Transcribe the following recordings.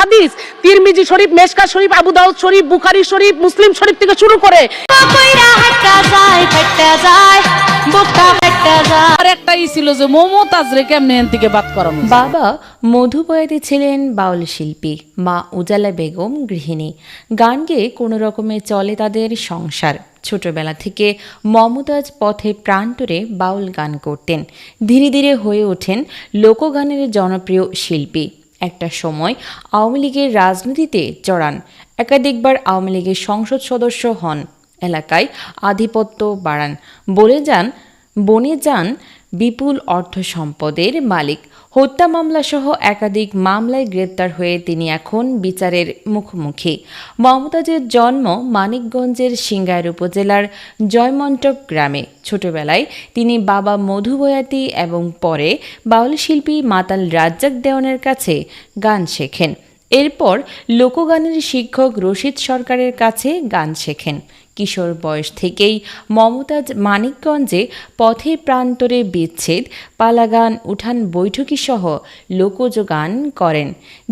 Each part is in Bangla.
হাদিস তিরমিজি শরীফ, মেশকা শরীফ, আবু দাউদ শরীফ, বুখারী শরীফ, মুসলিম শরীফ থেকে শুরু করে আর একটাই ছিল যে মমতাজ রে কেমনে এন থেকে বাদ করানো যায়। বাবা মধু বয়াতি ছিলেন বাউল শিল্পী, মা উজালা বেগম গৃহিণী। গান গেয়ে কোনো রকমে চলে তাদের সংসার। ছোটবেলা থেকে মমতাজ পথে প্রান্তরে বাউল গান করতেন। ধীরে ধীরে হয়ে ওঠেন লোকগানের জনপ্রিয় শিল্পী। একটা সময় আওয়ামী লীগের রাজনীতিতে জড়ান। একাধিকবার আওয়ামী লীগের সংসদ সদস্য হন। এলাকায় আধিপত্য বাড়ান। বনে যান বিপুল অর্থ সম্পদের মালিক। হত্যা মামলাসহ একাধিক মামলায় গ্রেপ্তার হয়ে তিনি এখন বিচারের মুখোমুখি। মমতাজের জন্ম মানিকগঞ্জের সিংগাইর উপজেলার জয়মন্টপ গ্রামে। ছোটবেলায় তিনি বাবা মধু বয়াতি এবং পরে বাউল শিল্পী মাতাল রাজ্জাক দেওয়ানের কাছে গান শেখেন। এরপর লোকগানের শিক্ষক রশিদ সরকারের কাছে গান শেখেন। কিশোর বয়স থেকেই মমতাজ মানিকগঞ্জে পথে প্রান্তরে বিচ্ছেদ, পালাগান, উঠান বৈঠকি সহ লোকজ গান করেন।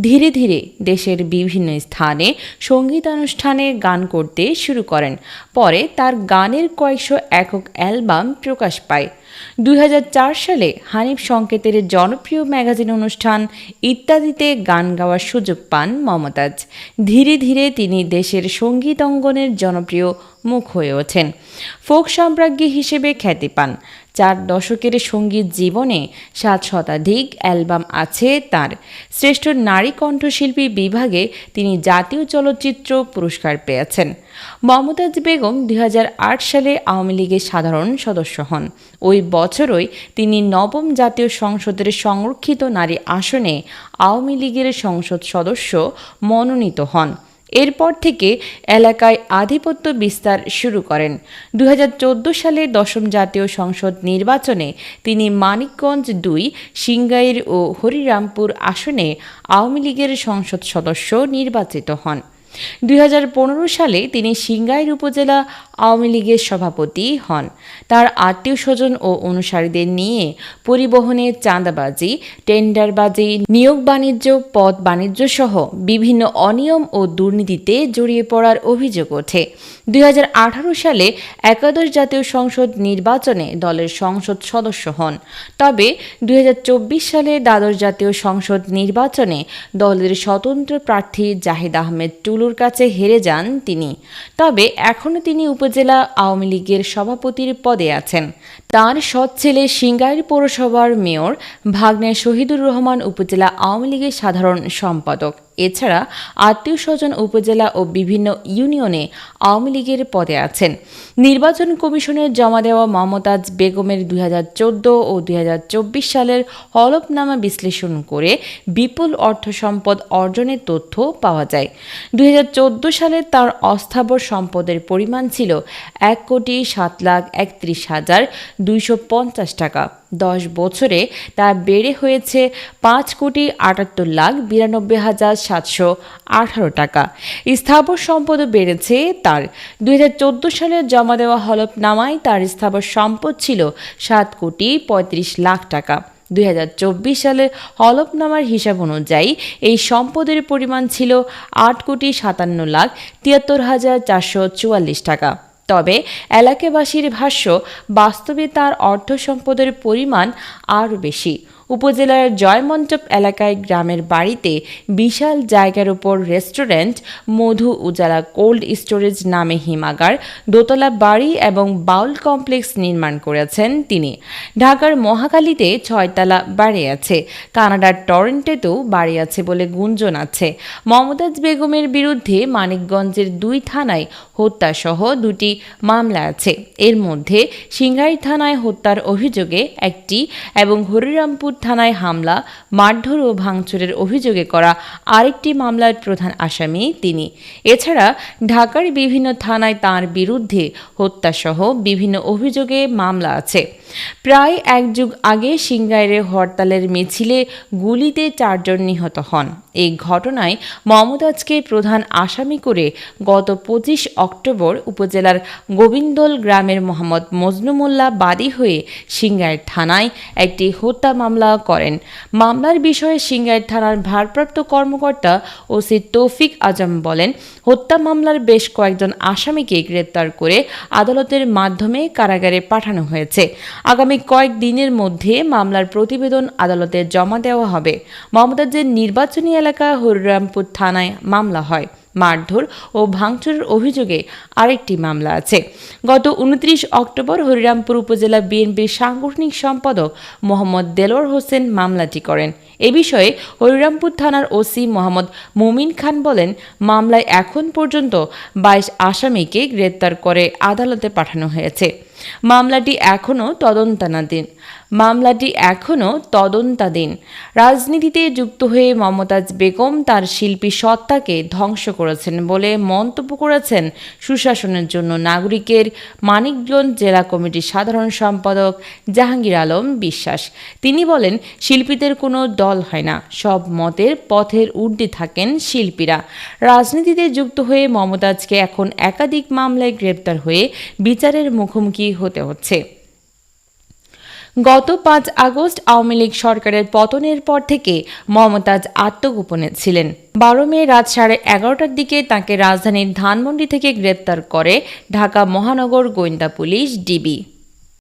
ধীরে ধীরে দেশের বিভিন্ন স্থানে সঙ্গীতানুষ্ঠানে গান করতে শুরু করেন। পরে তার গানের কয়েকশো একক অ্যালবাম প্রকাশ পায়। 2004 সালে হানিফ সংকেতের জনপ্রিয় ম্যাগাজিন অনুষ্ঠান ইত্যাদিতে গান গাওয়ার সুযোগ পান মমতাজ। ধীরে ধীরে তিনি দেশের সঙ্গীত অঙ্গনের জনপ্রিয় মুখ হয়ে ওঠেন। ফোক সম্রাজ্ঞী হিসেবে খ্যাতি পান। 4 দশকের সঙ্গীত জীবনে 7 শতাধিক অ্যালবাম আছে তার। শ্রেষ্ঠ নারী কণ্ঠশিল্পী বিভাগে তিনি জাতীয় চলচ্চিত্র পুরস্কার পেয়েছেন। মমতাজ বেগম 2008 সালে আওয়ামী লীগের সাধারণ সদস্য হন। ওই বছরই তিনি নবম জাতীয় সংসদের সংরক্ষিত নারী আসনে আওয়ামী লীগের সংসদ সদস্য মনোনীত হন। এরপর থেকে এলাকায় আধিপত্য বিস্তার শুরু করেন। 2014 সালে 10ম জাতীয় সংসদ নির্বাচনে তিনি মানিকগঞ্জ 2, সিংগাইর ও হরিরামপুর আসনে আওয়ামী লীগের সংসদ সদস্য নির্বাচিত হন। 2015 সালে তিনি সিংগাইর উপজেলা আওয়ামী লীগের সভাপতি হন। তার আত্মীয় স্বজন ও অনুসারীদের নিয়ে পরিবহনে চাঁদাবাজি, টেন্ডারবাজি, নিয়োগ বাণিজ্য, পদ বাণিজ্য সহ বিভিন্ন অনিয়ম ও দুর্নীতিতে জড়িয়ে পড়ার অভিযোগ ওঠে। 2018 সালে একাদশ জাতীয় সংসদ নির্বাচনে দলের সংসদ সদস্য হন। তবে 2024 সালে দ্বাদশ জাতীয় সংসদ নির্বাচনে দলের স্বতন্ত্র প্রার্থী জাহিদ আহমেদ টুলুর কাছে হেরে যান তিনি। তবে এখনও তিনি উপজেলা আওয়ামী লীগের সভাপতির পদে আছেন। তার সৎ ছেলে সিংগাইর পৌরসভার মেয়র, ভাগ্নে শহীদুর রহমান উপজেলা আওয়ামী লীগের সাধারণ সম্পাদক। এছাড়া আত্মীয় স্বজন উপজেলা ও বিভিন্ন ইউনিয়নে আওয়ামী লীগের পদে আছেন। নির্বাচন কমিশনের জমা দেওয়া মমতাজ বেগমের 2014 ও 2024 সালের হলফনামা বিশ্লেষণ করে বিপুল অর্থ সম্পদ অর্জনের তথ্য পাওয়া যায়। 2014 সালে তার অস্থাবর সম্পদের পরিমাণ ছিল 1,07,31,250 টাকা। 10 বছরে তা বেড়ে হয়েছে 5,98,92,718 টাকা। স্থাবর সম্পদও বেড়েছে তার। 2014 সালে জমা দেওয়া হলফনামায় তার স্থাবর সম্পদ ছিল 7,35,00,000 টাকা। 2024 সালের হলফনামার হিসাব অনুযায়ী এই সম্পদের পরিমাণ ছিল 8,57,73,444 টাকা। তবে এলাকাবাসীর ভাষ্য, বাস্তবে তার অর্থ সম্পদের পরিমাণ আরও বেশি। উপজেলার জয়মন্টপ এলাকায় গ্রামের বাড়িতে বিশাল জায়গার উপর রেস্টুরেন্ট, মধু উজালা কোল্ড স্টোরেজ নামে হিমাগার, দোতলা বাড়ি এবং বাউল কমপ্লেক্স নির্মাণ করেছেন তিনি। ঢাকার মহাখালীতে 6 তলা বাড়ি আছে। কানাডার টরন্টোতেও বাড়ি আছে বলে গুঞ্জন আছে। মমতাজ বেগমের বিরুদ্ধে মানিকগঞ্জের 2 থানায় হত্যাসহ 2টি মামলা আছে। এর মধ্যে সিংগাইর থানায় হত্যার অভিযোগে একটি এবং হরিরামপুর থানায় হামলা, মারধর ও ভাঙচুরের অভিযোগে করা আরেকটি মামলার প্রধান আসামি তিনি। এছাড়া ঢাকার বিভিন্ন থানায় তার বিরুদ্ধে হত্যাসহ বিভিন্ন অভিযোগে মামলা আছে। প্রায় 1 যুগ আগে সিংগাইরে হরতালের মিছিলে গুলিতে 4 জন নিহত হন। এই ঘটনায় মমতাজকে প্রধান আসামি করে গত 25 অক্টোবর উপজেলার গোবিন্দল গ্রামের মোহাম্মদ মজনু মোল্লা বাদী হয়ে সিংগাইর থানায় একটি হত্যা মামলা করেন। মামলার বিষয়ে সিংগাইর থানার ভারপ্রাপ্ত কর্মকর্তা ওসি তৌফিক আজম বলেন, হত্যা মামলার বেশ কয়েকজন আসামিকে গ্রেপ্তার করে আদালতের মাধ্যমে কারাগারে পাঠানো হয়েছে। আগামী কয়েকদিনের মধ্যে মামলার প্রতিবেদন আদালতে জমা দেওয়া হবে। মমতাজের নির্বাচনী এলাকা হরিরামপুর থানায় মামলা হয়। মারধর ও ভাঙচুরের অভিযোগে আরেকটি মামলা আছে। গত 29 অক্টোবর হরিরামপুর উপজেলা বিএনপির সাংগঠনিক সম্পাদক মোহাম্মদ দেলোয়ার হোসেন মামলাটি করেন। এ বিষয়ে হরিরামপুর থানার ওসি মোহাম্মদ মুমিন খান বলেন, মামলায় এখন পর্যন্ত 22 আসামিকে গ্রেপ্তার করে আদালতে পাঠানো হয়েছে। মামলাটি এখনও তদন্তাধীন। রাজনীতিতে যুক্ত হয়ে মমতাজ বেগম তার শিল্পী সত্তাকে ধ্বংস করেছেন বলে মন্তব্য করেছেন সুশাসনের জন্য নাগরিকের মানিকগঞ্জ জেলা কমিটির সাধারণ সম্পাদক জাহাঙ্গীর আলম বিশ্বাস। তিনি বলেন, শিল্পীদের কোনো দল হয় না, সব মতের পথের ঊর্ধ্বে থাকেন শিল্পীরা। রাজনীতিতে যুক্ত হয়ে মমতাজকে এখন একাধিক মামলায় গ্রেপ্তার হয়ে বিচারের মুখোমুখি হতে হচ্ছে। গত 5 আগস্ট আওয়ামী লীগ সরকারের পতনের পর থেকে মমতাজ আত্মগোপনে ছিলেন। 12 মে রাত 11:30টার দিকে তাকে রাজধানীর ধানমন্ডি থেকে গ্রেপ্তার করে ঢাকা মহানগর গোয়েন্দা পুলিশ ডিবি।